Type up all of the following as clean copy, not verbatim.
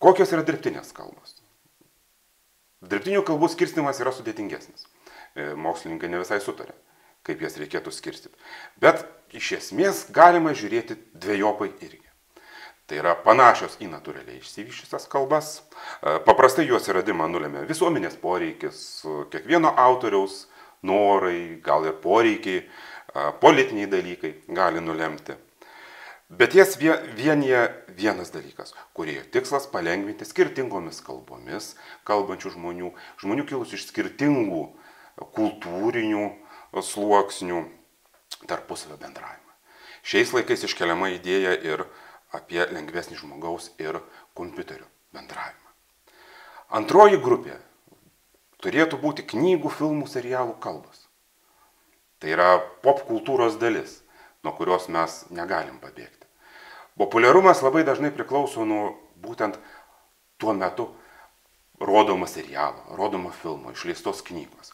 Kokios yra dirbtinės kalbos? Dirbtinių kalbų skirstimas yra sudėtingesnis. Mokslininkai ne visai sutarė, kaip jas reikėtų skirstyti. Bet iš esmės galima žiūrėti dvejopai irgi. Tai yra panašios į natūraliai išsivyščiusias kalbas. Paprastai jų atsiradimą nulėmė visuomenės poreikis, kiekvieno autoriaus norai, gal ir poreikiai, politiniai dalykai gali nulemti. Bet jas vienyje vienas dalykas, kūrėjo tikslas palengvinti skirtingomis kalbomis kalbančių žmonių kilusių iš skirtingų kultūrinių sluoksnių tarpusavio bendravimą. Šiais laikais iškeliama idėja ir apie lengvesnį žmogaus ir kompiuterio bendravimą. Antroji grupė turėtų būti knygų, filmų, serialų kalbos. Tai yra pop kultūros dalis, nuo kurios mes negalim pabėgti. Populiarumas labai dažnai priklauso nuo būtent tuo metu rodomo serialo, rodomo filmo, išleistos knygos.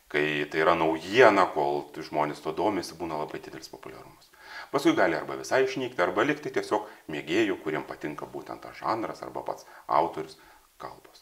Kai tai yra naujiena, kol žmonės to domisi, būna labai didelis populiarumas. Paskui gali arba visai išnykti, arba likti tiesiog mėgėjų, kuriems patinka būtent tas žanras arba pats autorius kalbos.